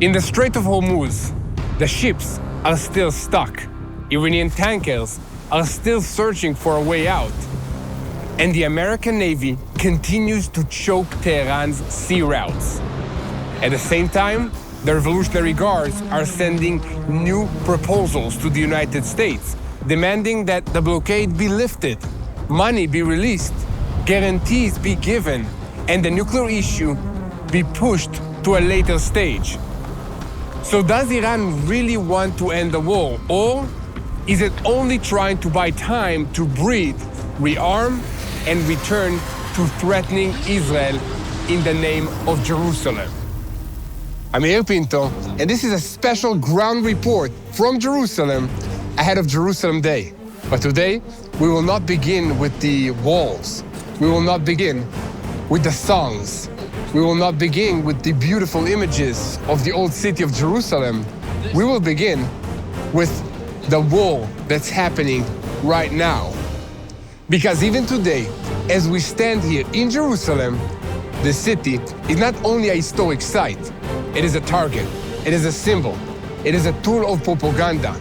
In the Strait of Hormuz, the ships are still stuck. Iranian tankers are still searching for a way out. And the American Navy continues to choke Tehran's sea routes. At the same time, the Revolutionary Guards are sending new proposals to the United States, demanding that the blockade be lifted, money be released, guarantees be given, and the nuclear issue be pushed to a later stage. So does Iran really want to end the war, or is it only trying to buy time to breathe, rearm, and return to threatening Israel in the name of Jerusalem? I'm Yair Pinto, and this is a special ground report from Jerusalem ahead of Jerusalem Day. But today, we will not begin with the walls. We will not begin with the songs. We will not begin with the beautiful images of the old city of Jerusalem. We will begin with the war that's happening right now. Because even today, as we stand here in Jerusalem, the city is not only a historic site, it is a target, it is a symbol, it is a tool of propaganda,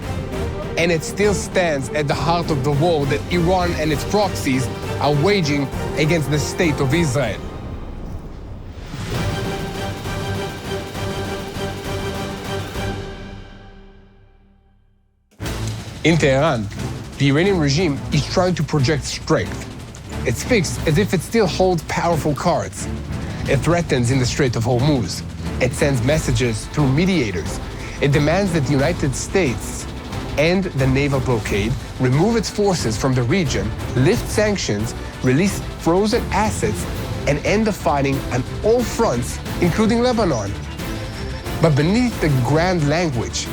and it still stands at the heart of the war that Iran and its proxies are waging against the state of Israel. In Tehran, the Iranian regime is trying to project strength. It speaks as if it still holds powerful cards. It threatens in the Strait of Hormuz. It sends messages through mediators. It demands that the United States end the naval blockade, remove its forces from the region, lift sanctions, release frozen assets, and end the fighting on all fronts, including Lebanon. But beneath the grand language,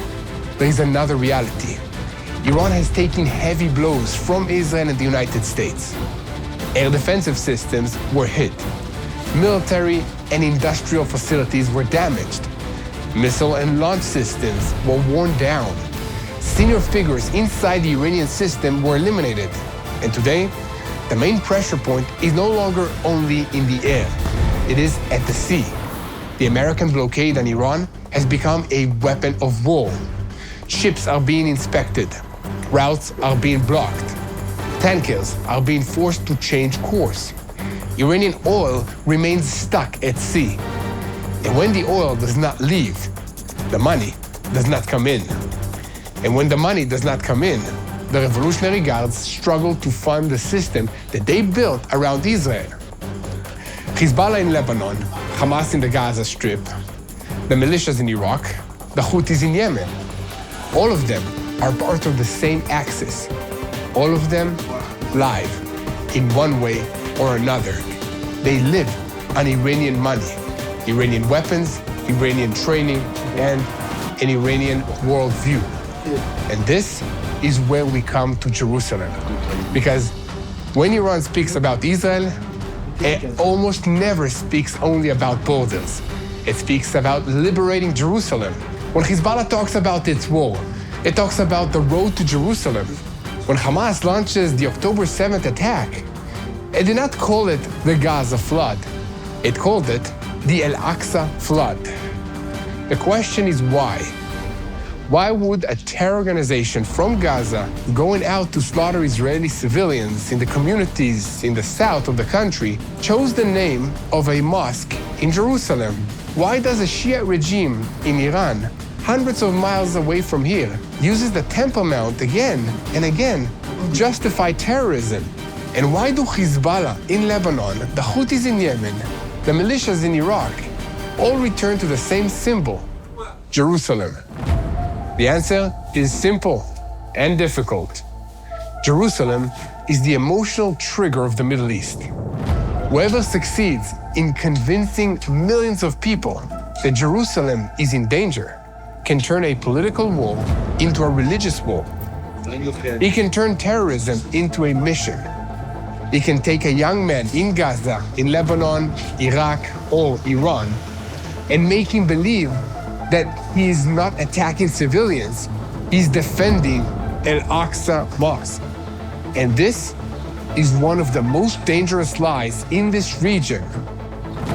there is another reality. Iran has taken heavy blows from Israel and the United States. Air defensive systems were hit. Military and industrial facilities were damaged. Missile and launch systems were worn down. Senior figures inside the Iranian system were eliminated. And today, the main pressure point is no longer only in the air. It is at the sea. The American blockade on Iran has become a weapon of war. Ships are being inspected. Routes are being blocked. Tankers are being forced to change course. Iranian oil remains stuck at sea. And when the oil does not leave, the money does not come in. And when the money does not come in, the Revolutionary Guards struggle to fund the system that they built around Israel. Hezbollah in Lebanon, Hamas in the Gaza Strip, the militias in Iraq, the Houthis in Yemen, all of them are part of the same axis. All of them live in one way or another. They live on Iranian money, Iranian weapons, Iranian training, and an Iranian worldview. And this is where we come to Jerusalem. Because when Iran speaks about Israel, it almost never speaks only about borders. It speaks about liberating Jerusalem. When Hezbollah talks about its war, it talks about the road to Jerusalem. When Hamas launches the October 7th attack, it did not call it the Gaza flood. It called it the Al-Aqsa flood. The question is why? Why would a terror organization from Gaza going out to slaughter Israeli civilians in the communities in the south of the country chose the name of a mosque in Jerusalem? Why does a Shia regime in Iran, hundreds of miles away from here, uses the Temple Mount again and again to justify terrorism? And why do Hezbollah in Lebanon, the Houthis in Yemen, the militias in Iraq, all return to the same symbol, Jerusalem? The answer is simple and difficult. Jerusalem is the emotional trigger of the Middle East. Whoever succeeds in convincing millions of people that Jerusalem is in danger can turn a political war into a religious war. He can turn terrorism into a mission. He can take a young man in Gaza, in Lebanon, Iraq, or Iran, and make him believe that he is not attacking civilians, he's defending Al-Aqsa Mosque. And this is one of the most dangerous lies in this region.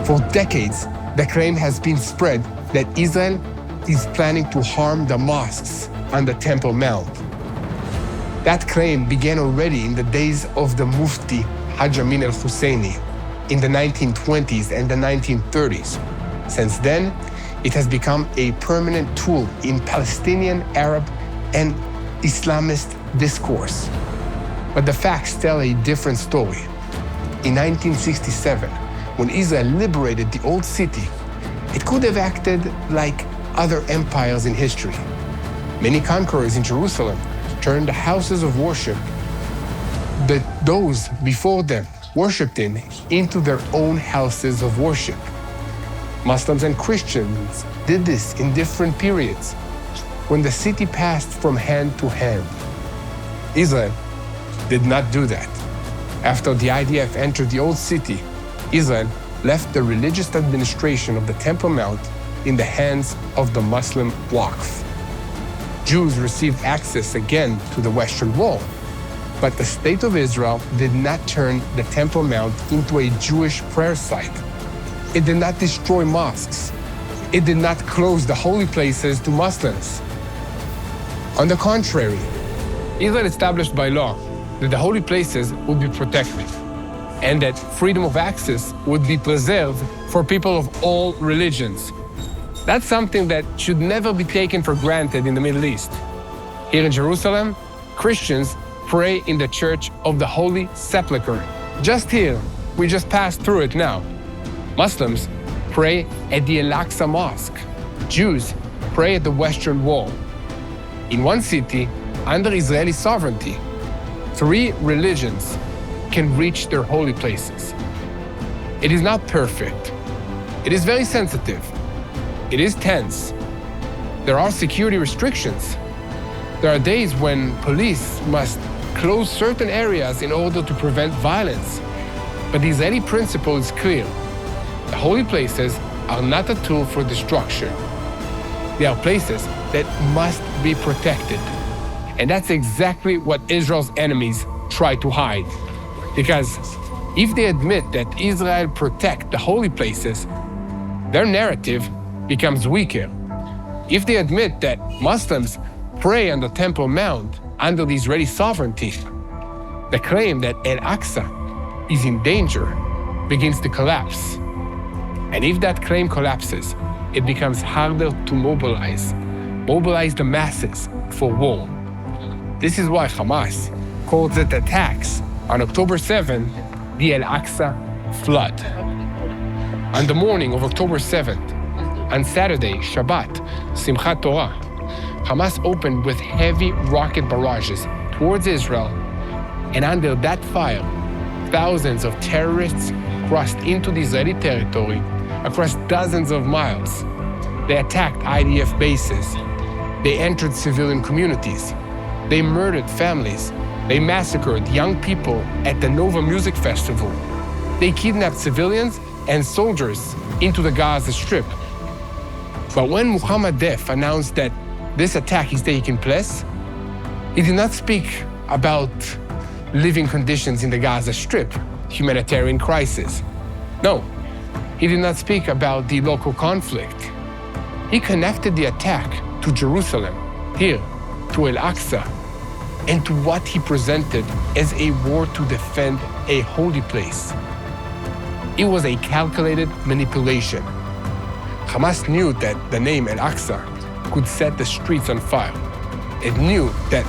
For decades, the claim has been spread that Israel is planning to harm the mosques on the Temple Mount. That claim began already in the days of the Mufti Haj Amin al-Husseini in the 1920s and the 1930s. Since then, it has become a permanent tool in Palestinian, Arab, and Islamist discourse. But the facts tell a different story. In 1967, when Israel liberated the old city, it could have acted like other empires in history. Many conquerors in Jerusalem turned the houses of worship that those before them worshipped in into their own houses of worship. Muslims and Christians did this in different periods when the city passed from hand to hand. Israel did not do that. After the IDF entered the old city, Israel left the religious administration of the Temple Mount in the hands of the Muslim Waqf. Jews received access again to the Western Wall, but the State of Israel did not turn the Temple Mount into a Jewish prayer site. It did not destroy mosques. It did not close the holy places to Muslims. On the contrary, Israel established by law that the holy places would be protected and that freedom of access would be preserved for people of all religions. That's something that should never be taken for granted in the Middle East. Here in Jerusalem, Christians pray in the Church of the Holy Sepulchre. Just here, we just passed through it now. Muslims pray at the Al-Aqsa Mosque. Jews pray at the Western Wall. In one city, under Israeli sovereignty, 3 religions can reach their holy places. It is not perfect. It is very sensitive. It is tense. There are security restrictions. There are days when police must close certain areas in order to prevent violence. But the Israeli principle is clear. The holy places are not a tool for destruction. They are places that must be protected. And that's exactly what Israel's enemies try to hide. Because if they admit that Israel protects the holy places, their narrative becomes weaker. If they admit that Muslims pray on the Temple Mount under the Israeli sovereignty, the claim that Al-Aqsa is in danger begins to collapse. And if that claim collapses, it becomes harder to mobilize the masses for war. This is why Hamas calls it attacks on October 7, the Al-Aqsa flood. On the morning of October 7th, on Saturday, Shabbat, Simchat Torah, Hamas opened with heavy rocket barrages towards Israel, and under that fire, thousands of terrorists crossed into the Israeli territory across dozens of miles. They attacked IDF bases. They entered civilian communities. They murdered families. They massacred young people at the Nova Music Festival. They kidnapped civilians and soldiers into the Gaza Strip. But when Muhammad Def announced that this attack is taking place, he did not speak about living conditions in the Gaza Strip, humanitarian crisis. No, he did not speak about the local conflict. He connected the attack to Jerusalem, here, to Al-Aqsa, and to what he presented as a war to defend a holy place. It was a calculated manipulation. Hamas knew that the name Al-Aqsa could set the streets on fire. It knew that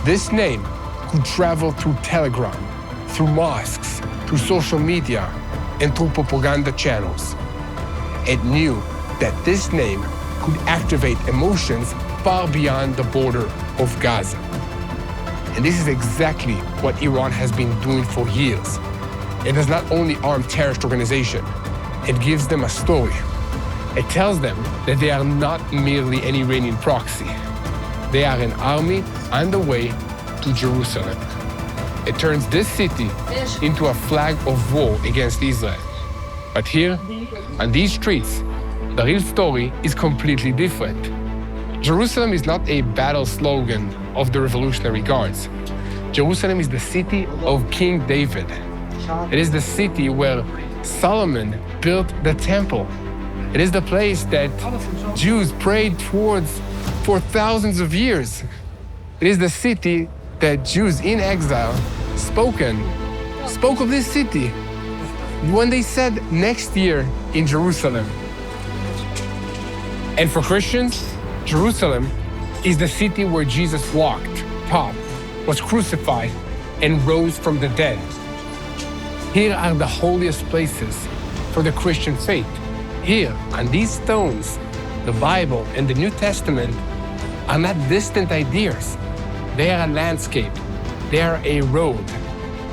this name could travel through Telegram, through mosques, through social media, and through propaganda channels. It knew that this name could activate emotions far beyond the border of Gaza. And this is exactly what Iran has been doing for years. It does not only arm terrorist organizations, it gives them a story. It tells them that they are not merely an Iranian proxy. They are an army on the way to Jerusalem. It turns this city into a flag of war against Israel. But here, on these streets, the real story is completely different. Jerusalem is not a battle slogan of the Revolutionary Guards. Jerusalem is the city of King David. It is the city where Solomon built the temple. It is the place that Jews prayed towards for thousands of years. It is the city that Jews in exile spoke of this city when they said next year in Jerusalem. And for Christians, Jerusalem is the city where Jesus walked, taught, was crucified, and rose from the dead. Here are the holiest places for the Christian faith. Here, on these stones, the Bible and the New Testament are not distant ideas. They are a landscape. They are a road.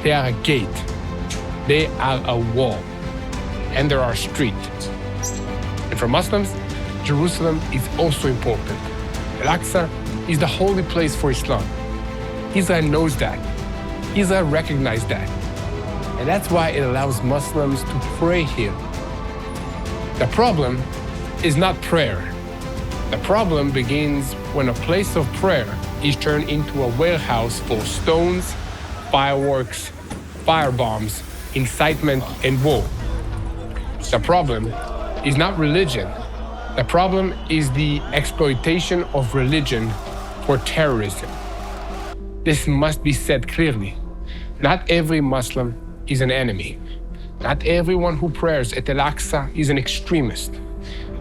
They are a gate. They are a wall. And there are streets. And for Muslims, Jerusalem is also important. Al-Aqsa is the holy place for Islam. Israel knows that. Israel recognizes that. And that's why it allows Muslims to pray here. The problem is not prayer. The problem begins when a place of prayer is turned into a warehouse full of stones, fireworks, firebombs, incitement, and war. The problem is not religion. The problem is the exploitation of religion for terrorism. This must be said clearly. Not every Muslim is an enemy. Not everyone who prays at Al-Aqsa is an extremist.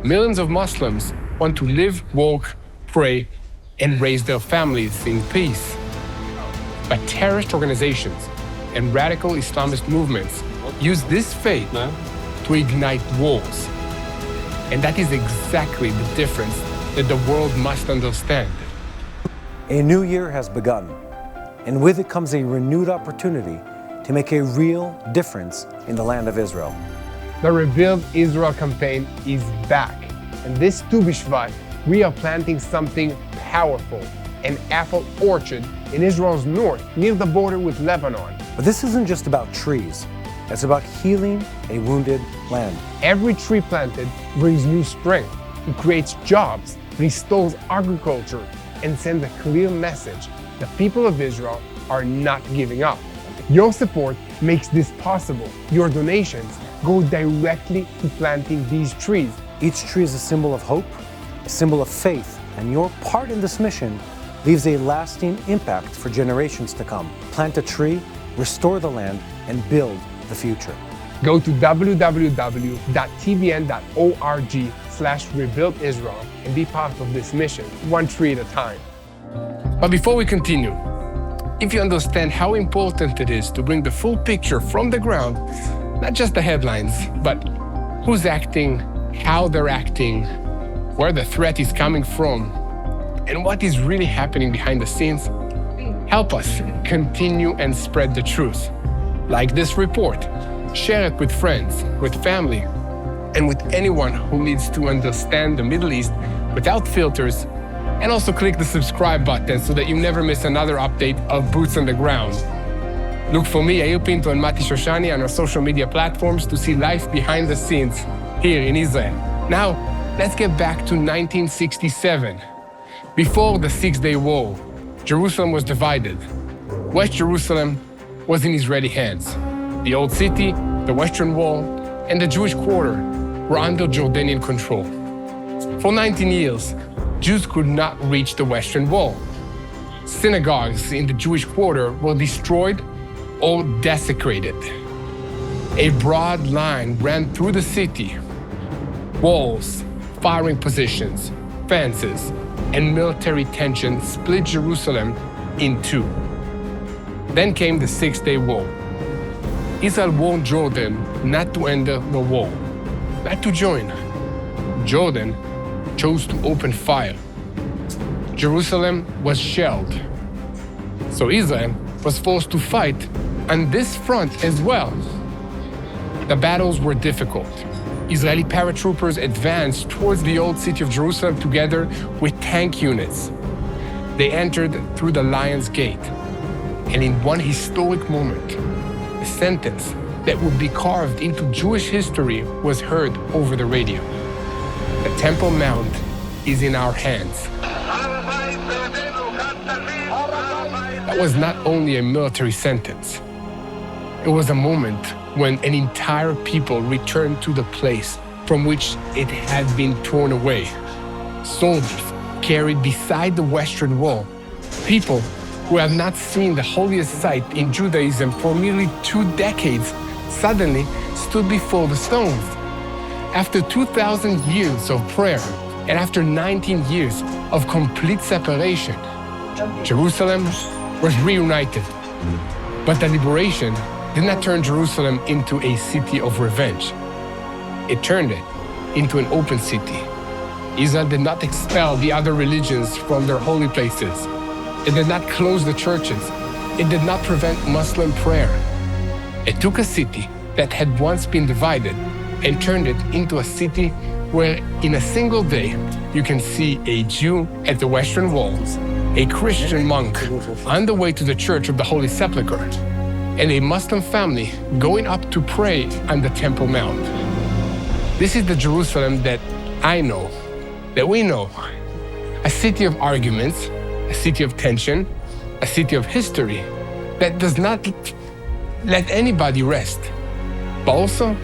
Millions of Muslims want to live, work, pray, and raise their families in peace. But terrorist organizations and radical Islamist movements use this faith to ignite wars. And that is exactly the difference that the world must understand. A new year has begun, and with it comes a renewed opportunity to make a real difference in the land of Israel. The Rebuild Israel campaign is back. And this Tu B'Shvat, we are planting something powerful, an apple orchard in Israel's north, near the border with Lebanon. But this isn't just about trees. It's about healing a wounded land. Every tree planted brings new strength. It creates jobs, restores agriculture, and sends a clear message. The people of Israel are not giving up. Your support makes this possible. Your donations go directly to planting these trees. Each tree is a symbol of hope, a symbol of faith, and your part in this mission leaves a lasting impact for generations to come. Plant a tree, restore the land, and build the future. Go to www.tbn.org/rebuildisrael and be part of this mission, one tree at a time. But before we continue, if you understand how important it is to bring the full picture from the ground, not just the headlines, but who's acting, how they're acting, where the threat is coming from, and what is really happening behind the scenes, help us continue and spread the truth. Like this report, share it with friends, with family, and with anyone who needs to understand the Middle East without filters, and also click the subscribe button so that you never miss another update of Boots on the Ground. Look for me, Yair Pinto, and Mati Shoshani on our social media platforms to see life behind the scenes here in Israel. Now, let's get back to 1967. Before the Six-Day War, Jerusalem was divided. West Jerusalem was in Israeli hands. The Old City, the Western Wall, and the Jewish Quarter were under Jordanian control. For 19 years, Jews could not reach the Western Wall. Synagogues in the Jewish Quarter were destroyed or desecrated. A broad line ran through the city. Walls, firing positions, fences, and military tension split Jerusalem in two. Then came the Six-Day War. Israel warned Jordan not to enter the wall, not to join. Jordan chose to open fire. Jerusalem was shelled. So Israel was forced to fight on this front as well. The battles were difficult. Israeli paratroopers advanced towards the old city of Jerusalem together with tank units. They entered through the Lion's Gate. And in one historic moment, a sentence that would be carved into Jewish history was heard over the radio. The Temple Mount is in our hands. That was not only a military sentence. It was a moment when an entire people returned to the place from which it had been torn away. Soldiers carried beside the Western Wall people who have not seen the holiest site in Judaism for nearly 2 decades suddenly stood before the stones. After 2,000 years of prayer and after 19 years of complete separation, Jerusalem was reunited. But the liberation did not turn Jerusalem into a city of revenge. It turned it into an open city. Israel did not expel the other religions from their holy places. It did not close the churches. It did not prevent Muslim prayer. It took a city that had once been divided and turned it into a city where in a single day you can see a Jew at the Western Wall, a Christian monk on the way to the Church of the Holy Sepulchre, and a Muslim family going up to pray on the Temple Mount. This is the Jerusalem that I know, that we know. A city of arguments, a city of tension, a city of history that does not let anybody rest, but also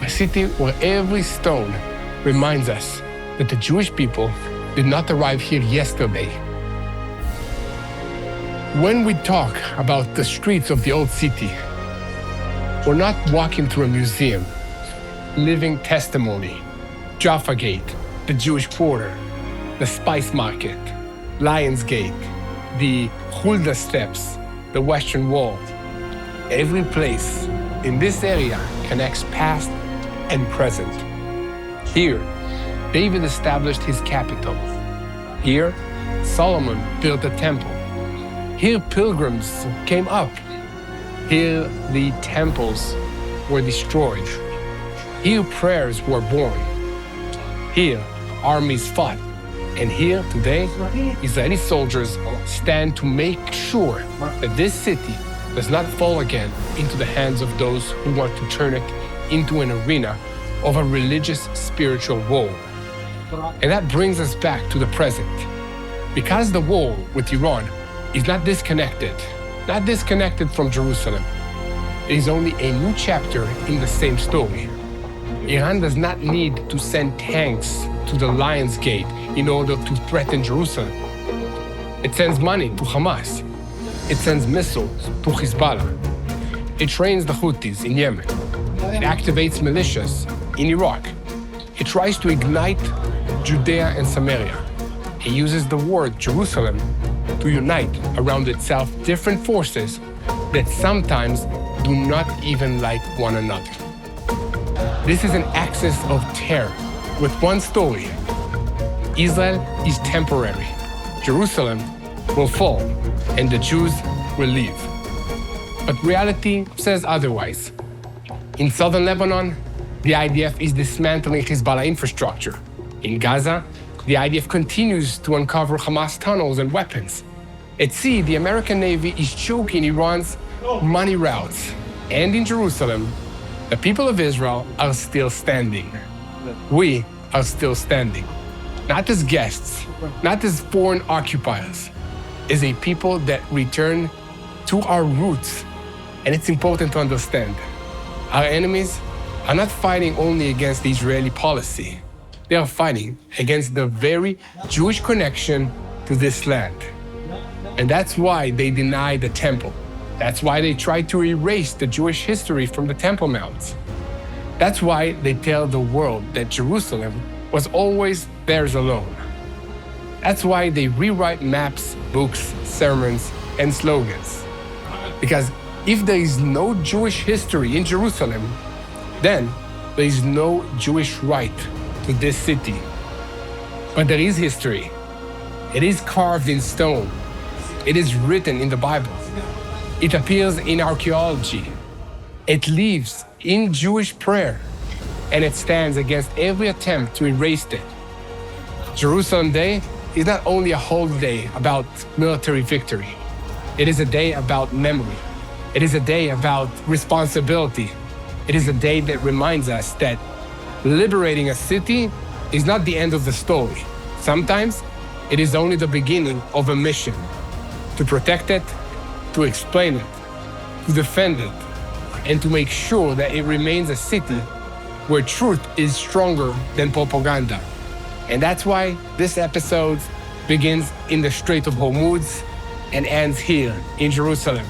a city where every stone reminds us that the Jewish people did not arrive here yesterday. When we talk about the streets of the old city, we're not walking through a museum. Living testimony, Jaffa Gate, the Jewish Quarter, the Spice Market, Lions Gate, the Hulda Steps, the Western Wall. Every place in this area connects past and present. Here, David established his capital. Here, Solomon built a temple. Here, pilgrims came up. Here, the temples were destroyed. Here, prayers were born. Here, armies fought. And here, today, Israeli soldiers stand to make sure that this city does not fall again into the hands of those who want to turn it into an arena of a religious, spiritual war. And that brings us back to the present. Because the war with Iran is not disconnected from Jerusalem. It is only a new chapter in the same story. Iran does not need to send tanks to the Lions Gate in order to threaten Jerusalem. It sends money to Hamas. It sends missiles to Hezbollah. It trains the Houthis in Yemen. It activates militias in Iraq. It tries to ignite Judea and Samaria. It uses the word Jerusalem to unite around itself different forces that sometimes do not even like one another. This is an axis of terror with one story. Israel is temporary. Jerusalem will fall and the Jews will leave. But reality says otherwise. In southern Lebanon, the IDF is dismantling Hezbollah infrastructure. In Gaza, the IDF continues to uncover Hamas tunnels and weapons. At sea, the American Navy is choking Iran's money routes. And in Jerusalem, the people of Israel are still standing. We are still standing. Not as guests, not as foreign occupiers, as a people that return to our roots. And it's important to understand, our enemies are not fighting only against the Israeli policy. They are fighting against the very Jewish connection to this land. And that's why they deny the temple. That's why they try to erase the Jewish history from the Temple Mount. That's why they tell the world that Jerusalem was always theirs alone. That's why they rewrite maps, books, sermons, and slogans. Because if there is no Jewish history in Jerusalem, then there is no Jewish right to this city. But there is history. It is carved in stone. It is written in the Bible. It appears in archaeology. It lives in Jewish prayer. And it stands against every attempt to erase it. Jerusalem Day is not only a holy day about military victory. It is a day about memory. It is a day about responsibility. It is a day that reminds us that liberating a city is not the end of the story. Sometimes it is only the beginning of a mission to protect it, to explain it, to defend it, and to make sure that it remains a city where truth is stronger than propaganda. And that's why this episode begins in the Strait of Hormuz and ends here in Jerusalem.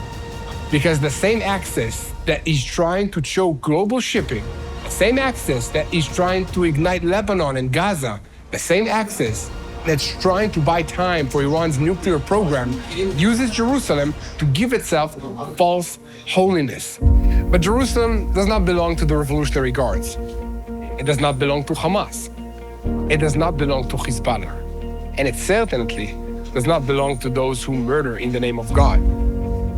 Because the same axis that is trying to choke global shipping, the same axis that is trying to ignite Lebanon and Gaza, the same axis that's trying to buy time for Iran's nuclear program, uses Jerusalem to give itself false holiness. But Jerusalem does not belong to the Revolutionary Guards. It does not belong to Hamas. It does not belong to Hezbollah. And it certainly does not belong to those who murder in the name of God.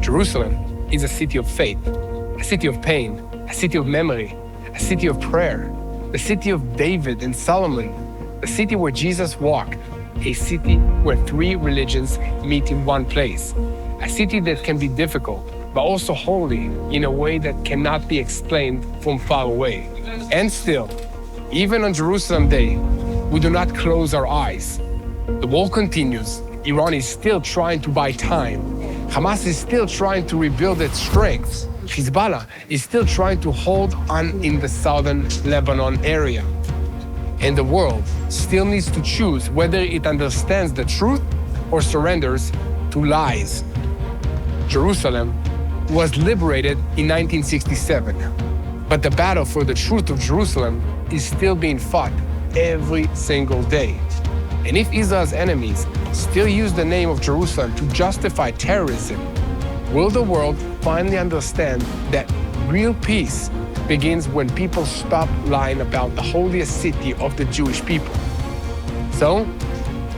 Jerusalem is a city of faith, a city of pain, a city of memory, a city of prayer, the city of David and Solomon, the city where Jesus walked, a city where three religions meet in one place, a city that can be difficult, but also holy in a way that cannot be explained from far away. And still, even on Jerusalem Day, we do not close our eyes. The war continues. Iran is still trying to buy time. Hamas is still trying to rebuild its strength. Hezbollah is still trying to hold on in the southern Lebanon area. And the world still needs to choose whether it understands the truth or surrenders to lies. Jerusalem was liberated in 1967, but the battle for the truth of Jerusalem is still being fought every single day. And if Israel's enemies still use the name of Jerusalem to justify terrorism, will the world finally understand that real peace begins when people stop lying about the holiest city of the Jewish people? So,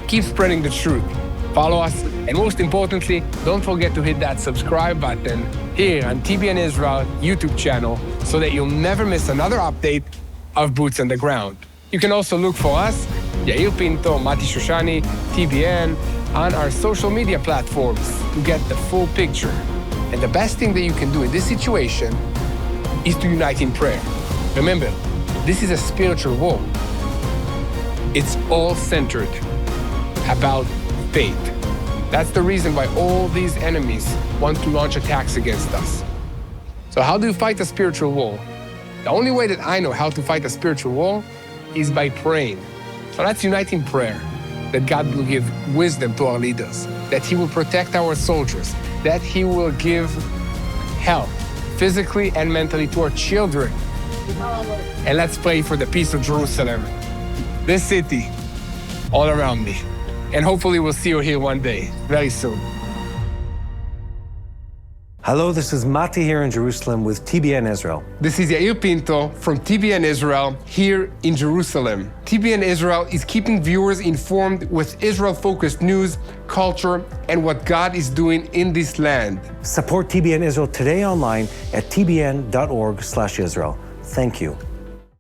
keep spreading the truth. Follow us, and most importantly, don't forget to hit that subscribe button here on TBN Israel YouTube channel so that you'll never miss another update of Boots on the Ground. You can also look for us, Yair Pinto, Mati Shoshani, TBN, on our social media platforms to get the full picture. And the best thing that you can do in this situation is to unite in prayer. Remember, this is a spiritual war. It's all centered about faith. That's the reason why all these enemies want to launch attacks against us. So how do you fight a spiritual war? The only way that I know how to fight a spiritual war is by praying. So let's unite in prayer, that God will give wisdom to our leaders, that He will protect our soldiers, that He will give health, physically and mentally, to our children. And let's pray for the peace of Jerusalem, this city, all around me. And hopefully we'll see you here one day, very soon. Hello, this is Mati here in Jerusalem with TBN Israel. This is Yair Pinto from TBN Israel here in Jerusalem. TBN Israel is keeping viewers informed with Israel-focused news, culture, and what God is doing in this land. Support TBN Israel today online at tbn.org/Israel. Thank you.